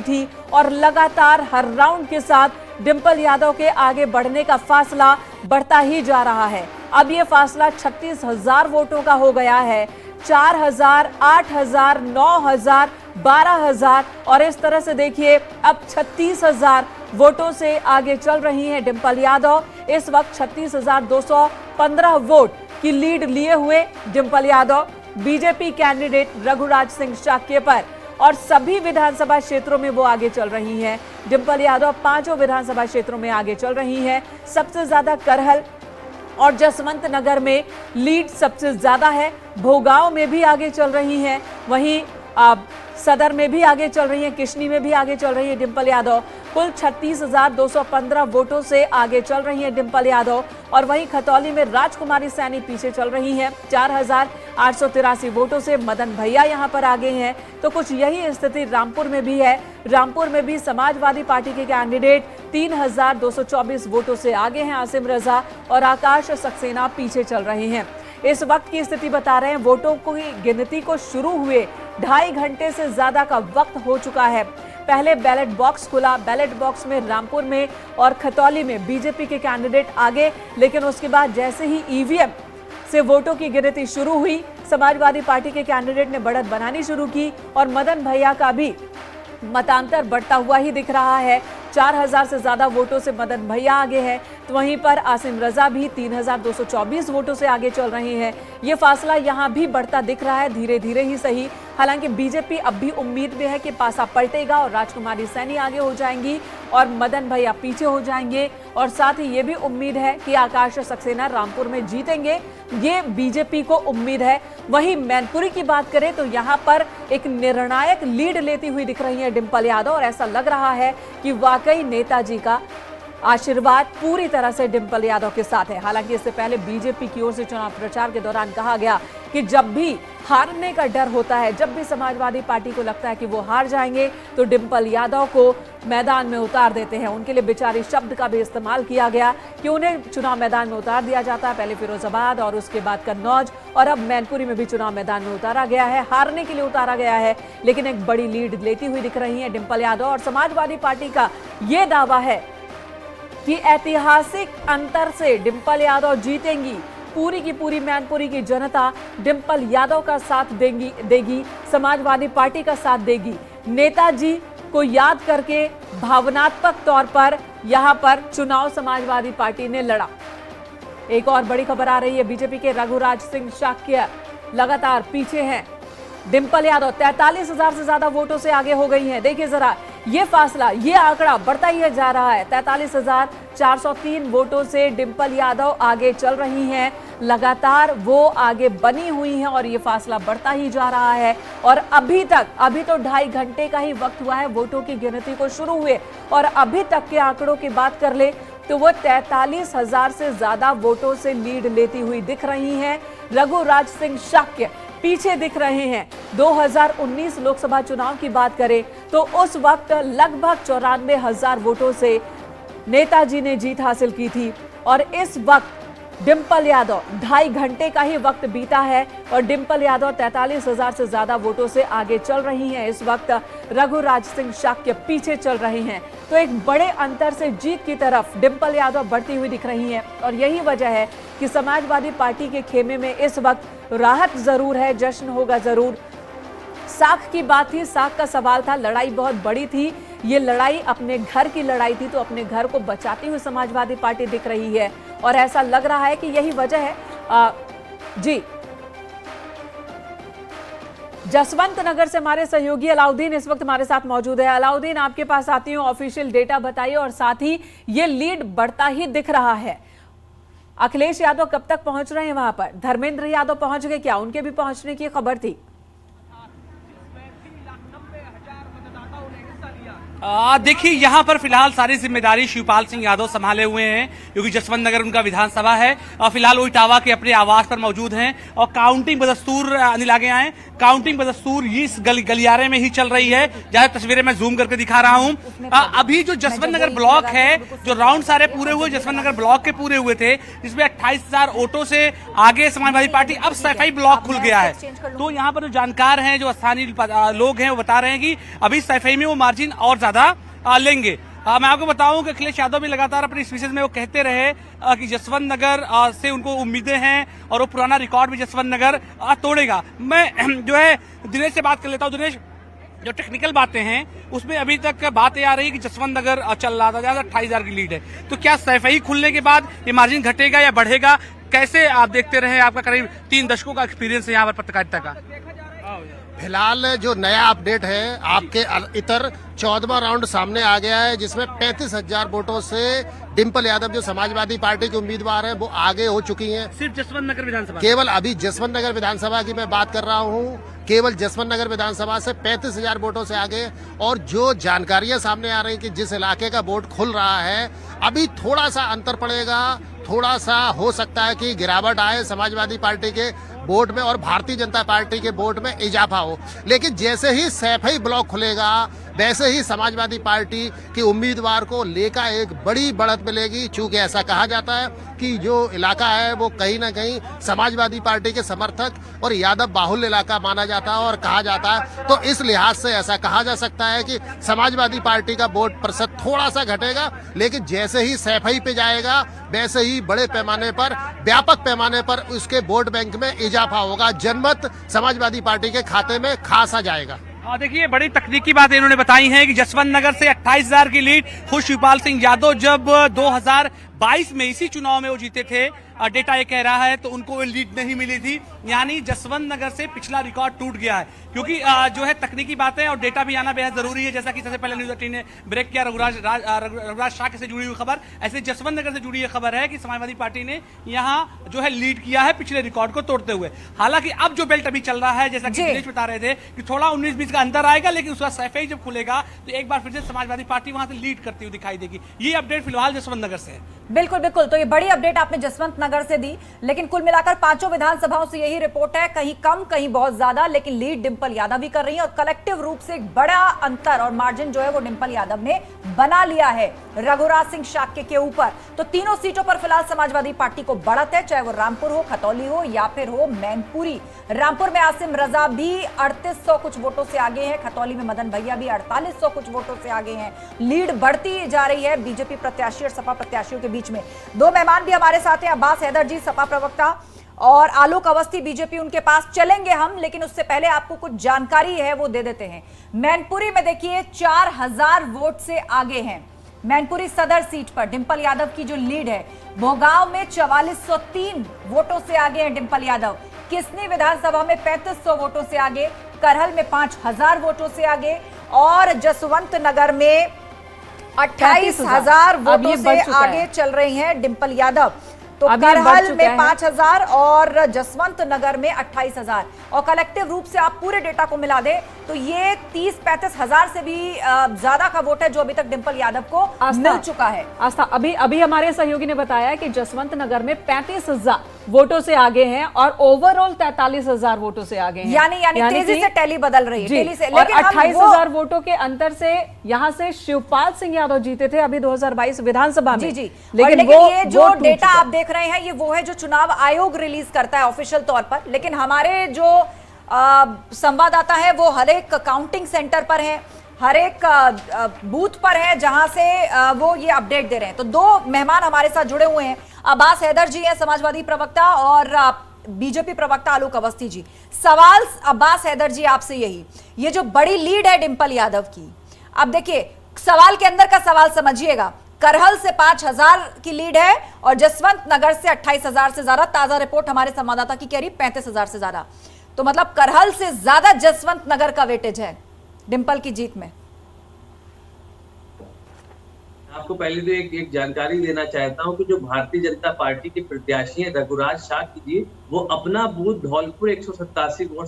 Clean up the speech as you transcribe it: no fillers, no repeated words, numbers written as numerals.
थी और लगातार हर राउंड के साथ डिंपल यादव के आगे बढ़ने का फासला बढ़ता ही जा रहा है। अब ये फासला 36,000 वोटों का हो गया है। 4,000, 8,000, 9,000, 12,000 और इस तरह से देखिए अब 36,000 वोटों से आगे चल रही हैं डिंपल यादव। इस वक्त 36,215 वोट की लीड लिए हुए डिंपल यादव बीजेपी कैंडिडेट रघुराज सिंह शाक्य पर और सभी विधानसभा क्षेत्रों में वो आगे चल रही हैं। डिंपल यादव 5 विधानसभा क्षेत्रों में आगे चल रही हैं। सबसे ज्यादा करहल और जसवंत नगर में लीड सबसे ज्यादा है। भोगांव में भी आगे चल रही हैं, वहीं सदर में भी आगे चल रही हैं, किशनी में भी आगे चल रही है डिंपल यादव। कुल 36,215 वोटों से आगे चल रही है डिंपल यादव और वहीं खतौली में राजकुमारी सैनी पीछे चल रही हैं। 4,883 वोटों से मदन भैया यहां पर आगे हैं। तो कुछ यही स्थिति रामपुर में भी है। रामपुर में भी समाजवादी पार्टी के कैंडिडेट 3,224 वोटों से आगे हैं। आसिम रजा और आकाश सक्सेना पीछे चल रहे हैं। इस वक्त की स्थिति बता रहे हैं, वोटों की गिनती को शुरू हुए 2.5 घंटे से ज्यादा का वक्त हो चुका है। पहले बैलेट बॉक्स खुला, बैलेट बॉक्स में रामपुर में और खतौली में बीजेपी के कैंडिडेट आगे, लेकिन उसके बाद जैसे ही ईवीएम से वोटों की गिनती शुरू हुई, समाजवादी पार्टी के कैंडिडेट ने बढ़त बनानी शुरू की और मदन भैया का भी मतांतर बढ़ता हुआ ही दिख रहा है। 4,000 से ज्यादा वोटों से मदन भैया आगे है, तो वहीं पर आसिम रजा भी 3,224 वोटों से आगे चल रहे हैं। ये फासला यहां भी बढ़ता दिख रहा है, धीरे धीरे ही सही। हालांकि बीजेपी अब भी उम्मीद में है कि पासा पलटेगा और राजकुमारी सैनी आगे हो जाएंगी और मदन भैया पीछे हो जाएंगे और साथ ही ये भी उम्मीद है कि आकाश सक्सेना रामपुर में जीतेंगे। ये बीजेपी को उम्मीद है। वहीं मैनपुरी की बात करें तो यहाँ पर एक निर्णायक लीड लेती हुई दिख रही है डिंपल यादव और ऐसा लग रहा है कि वाकई नेताजी का आशीर्वाद पूरी तरह से डिंपल यादव के साथ है। हालांकि इससे पहले बीजेपी की ओर से चुनाव प्रचार के दौरान कहा गया कि जब भी हारने का डर होता है, जब भी समाजवादी पार्टी को लगता है कि वो हार जाएंगे, तो डिंपल यादव को मैदान में उतार देते हैं। उनके लिए बेचारी शब्द का भी इस्तेमाल किया गया कि उन्हें चुनाव मैदान में उतार दिया जाता है। पहले फिरोजाबाद और उसके बाद कन्नौज और अब मैनपुरी में भी चुनाव मैदान में उतारा गया है, हारने के लिए उतारा गया है। लेकिन एक बड़ी लीड लेती हुई दिख रही है डिंपल यादव और समाजवादी पार्टी का ये दावा है कि ऐतिहासिक अंतर से डिंपल यादव जीतेंगी। पूरी की पूरी मैनपुरी की जनता डिंपल यादव का साथ देगी, समाजवादी पार्टी का साथ देगी। नेताजी को याद करके भावनात्मक तौर पर यहां पर चुनाव समाजवादी पार्टी ने लड़ा। एक और बड़ी खबर आ रही है, बीजेपी के रघुराज सिंह शाक्य लगातार पीछे हैं। डिंपल यादव 43,000 से ज्यादा वोटों से आगे हो गई हैं। देखिए जरा ये फासला, ये आंकड़ा बढ़ता ही जा रहा है। 43,403 वोटों से डिंपल यादव आगे चल रही हैं। लगातार वो आगे बनी हुई हैं और ये फासला बढ़ता ही जा रहा है। और अभी तो 2.5 घंटे का ही वक्त हुआ है वोटों की गिनती को शुरू हुए और अभी तक के आंकड़ों की बात कर ले तो वो 43,000 से ज्यादा वोटों से लीड लेती हुई दिख रही हैं। रघुराज सिंह शाक्य पीछे दिख रहे हैं। 2019 लोकसभा चुनाव की बात करें तो उस वक्त लगभग 94,000 वोटों से नेताजी ने जीत हासिल की थी और इस वक्त डिंपल यादव 2.5 घंटे का ही वक्त बीता है और डिंपल यादव 43,000 से ज्यादा वोटों से आगे चल रही हैं। इस वक्त रघुराज सिंह शाक्य पीछे चल रहे हैं। तो एक बड़े अंतर से जीत की तरफ डिंपल यादव बढ़ती हुई दिख रही हैं और यही वजह है कि समाजवादी पार्टी के खेमे में इस वक्त राहत जरूर है, जश्न होगा जरूर। साख की बात थी, साख का सवाल था, लड़ाई बहुत बड़ी थी। ये लड़ाई अपने घर की लड़ाई थी, तो अपने घर को बचाती हुई समाजवादी पार्टी दिख रही है और ऐसा लग रहा है कि यही वजह है। जी, जसवंत नगर से हमारे सहयोगी अलाउद्दीन इस वक्त हमारे साथ मौजूद है। अलाउद्दीन, आपके पास आती हूँ, ऑफिशियल डेटा बताइए और साथ ही ये लीड बढ़ता ही दिख रहा है। अखिलेश यादव कब तक पहुंच रहे हैं वहां पर? धर्मेंद्र यादव पहुंच गए क्या? उनके भी पहुंचने की खबर थी। देखिए, यहाँ पर फिलहाल सारी जिम्मेदारी शिवपाल सिंह यादव संभाले हुए हैं, क्योंकि जसवंत नगर उनका विधानसभा है और फिलहाल वो इटावा के अपने आवास पर मौजूद हैं और काउंटिंग बदस्तूर अनिल आगे आए। काउंटिंग बदस्तूर इस गलियारे में ही चल रही है, जहाँ तस्वीरें मैं जूम करके दिखा रहा हूँ। अभी जो जसवंत नगर ब्लॉक है, जो राउंड सारे पूरे हुए जसवंत नगर ब्लॉक के पूरे हुए थे, जिसमें 28,000 वोटों से आगे समाजवादी पार्टी, अब सफाई ब्लॉक खुल गया है। तो यहाँ पर जो जानकार हैं, जो स्थानीय लोग हैं, वो बता रहे हैं कि अभी सफाई में वो मार्जिन और ज्यादा लेंगे। मैं आपको बताऊं कि अखिलेश यादव भी लगातार अपने इस विषय में वो कहते रहे कि जसवंत नगर से उनको उम्मीदें हैं और वो पुराना रिकॉर्ड भी जसवंत नगर तोड़ेगा। मैं जो है दिनेश से बात कर लेता हूं। दिनेश, जो टेक्निकल बातें हैं उसमें अभी तक बात आ रही है कि जसवंत नगर चल रहा था, जहां 28,000 की लीड है, तो क्या सफाई खुलने के बाद ये मार्जिन घटेगा या बढ़ेगा? कैसे आप देखते रहे? आपका करीब 3 दशकों का एक्सपीरियंस है यहाँ पर पत्रकारिता का। फिलहाल जो नया अपडेट है, आपके इतर 14वां राउंड सामने आ गया है, जिसमें 35,000 वोटों से डिंपल यादव जो समाजवादी पार्टी के उम्मीदवार हैं वो आगे हो चुकी हैं। सिर्फ जसवंत नगर विधानसभा, केवल अभी जसवंत नगर विधानसभा की मैं बात कर रहा हूँ, केवल जसवंत नगर विधानसभा से 35,000 वोटों से आगे। और जो जानकारियां सामने आ रही हैं कि जिस इलाके का वोट खुल रहा है, अभी थोड़ा सा अंतर पड़ेगा, थोड़ा सा हो सकता है कि गिरावट आए समाजवादी पार्टी के वोट में और भारतीय जनता पार्टी के वोट में इजाफा हो। लेकिन जैसे ही सैफई ब्लॉक खुलेगा, वैसे ही समाजवादी पार्टी के उम्मीदवार को लेकर एक बड़ी बढ़त मिलेगी। चूंकि ऐसा कहा जाता है कि जो इलाका है वो कहीं ना कहीं समाजवादी पार्टी के समर्थक और यादव बाहुल्य इलाका माना जाता है और कहा जाता है, तो इस लिहाज से ऐसा कहा जा सकता है कि समाजवादी पार्टी का वोट प्रतिशत थोड़ा सा घटेगा। लेकिन जैसे ही सैफई पे जाएगा, वैसे ही बड़े पैमाने पर, व्यापक पैमाने पर उसके वोट बैंक में इजाफा होगा। जनमत समाजवादी पार्टी के खाते में खासा जाएगा। देखिए, बड़ी तकनीकी बात इन्होंने बताई है कि जसवंत नगर से 28,000 की लीड खुद शिवपाल सिंह यादव जब 2022 में इसी चुनाव में वो जीते थे, डेटा ये कह रहा है, तो उनको लीड नहीं मिली थी। यानी जसवंत नगर से पिछला रिकॉर्ड टूट गया है, क्योंकि जो है तकनीकी बातें और डेटा भी आना बेहद जरूरी है। जैसा कि सबसे पहले न्यूज 18 ने ब्रेक किया रघुराज शाह से जुड़ी हुई खबर, ऐसे जसवंत नगर से जुड़ी ये खबर है कि समाजवादी पार्टी ने यहाँ जो है लीड किया है पिछले रिकॉर्ड को तोड़ते हुए। हालांकि अब जो बेल्ट अभी चल रहा है, जैसा कि दिनेश बता रहे थे कि थोड़ा 19-20 का अंतर आएगा, लेकिन उसका सैफई जब खुलेगा तो एक बार फिर से समाजवादी पार्टी वहां से लीड करती हुई दिखाई देगी। ये अपडेट फिलहाल जसवंत नगर से है। बिल्कुल बिल्कुल, तो ये बड़ी अपडेट आपने जसवंत नगर से दी, लेकिन कुल मिलाकर 5 विधानसभाओं से यही रिपोर्ट है, कहीं कम कहीं बहुत ज्यादा, लेकिन लीड डिंपल यादव भी कर रही है और कलेक्टिव रूप से एक बड़ा अंतर और मार्जिन जो है वो डिंपल यादव ने बना लिया है रघुराज सिंह शाक्य के ऊपर। तो तीनों सीटों पर फिलहाल समाजवादी पार्टी को बढ़त है, चाहे वो रामपुर हो, खतौली हो या फिर हो मैनपुरी। रामपुर में आसिम रजा भी 3800 कुछ वोटों से आगे हैं, खतौली में मदन भैया भी 4800 कुछ वोटों से आगे हैं। लीड बढ़ती जा रही है बीजेपी प्रत्याशी और सपा प्रत्याशियों के बीच में। 2 मेहमान भी हमारे साथ हैं, अब्बास हैदर जी सपा प्रवक्ता और आलोक अवस्थी बीजेपी, उनके पास चलेंगे हम, लेकिन उससे पहले आपको कुछ जानकारी है वो दे देते हैं। मैनपुरी में देखिए 4000 वोट से आगे हैं मैनपुरी सदर सीट पर डिंपल यादव की जो लीड है। भोगांव में 4403 वोटों से आगे हैं डिंपल यादव। किसनी विधानसभा में 3500 वोटों से आगे, करहल में 5000 वोटों से आगे और जसवंत नगर में 28,000 वोटों से आगे चल रही हैं डिंपल यादव। तो करहल में 5,000 और जसवंत नगर में 28,000 और कलेक्टिव रूप से आप पूरे डेटा को मिला दें तो ये 30-35 हजार से भी ज्यादा का वोट है जो अभी तक डिंपल यादव को मिल चुका है। आस्था, अभी हमारे सहयोगी ने बताया कि जसवंत नगर में 35,000 वोटों से आगे हैं और ओवरऑल 43,000 वोटों से आगे हैं। यानी तेजी से टैली बदल रही है, तेजी से। और 28,000 वोटों के अंतर से यहाँ से शिवपाल सिंह यादव जीते थे अभी 2022 विधानसभा में। जी, लेकिन ये जो डेटा आप देख रहे हैं ये वो है जो चुनाव आयोग रिलीज करता है ऑफिशियल तौर पर, लेकिन हमारे जो संवाददाता है वो हर एक काउंटिंग सेंटर पर है, हर एक बूथ पर है जहां से वो ये अपडेट दे रहे हैं। तो 2 मेहमान हमारे साथ जुड़े हुए हैं, अब्बास हैदर जी हैं समाजवादी प्रवक्ता और बीजेपी प्रवक्ता आलोक अवस्थी जी। सवाल अब्बास हैदर जी आपसे यही, ये जो बड़ी लीड है डिंपल यादव की, अब देखिए सवाल के अंदर का सवाल समझिएगा, करहल से 5000 की लीड है और जसवंत नगर से 28,000 से ज्यादा। ताजा रिपोर्ट हमारे संवाददाता की कह रही 35,000 से ज्यादा, तो मतलब करहल से ज्यादा जसवंत नगर का वेटेज है डिंपल की जीत में। आपको पहले तो एक जानकारी देना चाहता हूं कि जो भारतीय जनता पार्टी के प्रत्याशी हैं रघुराज शाह की जी, वो अपना बूथ धौलपुर 187 वोट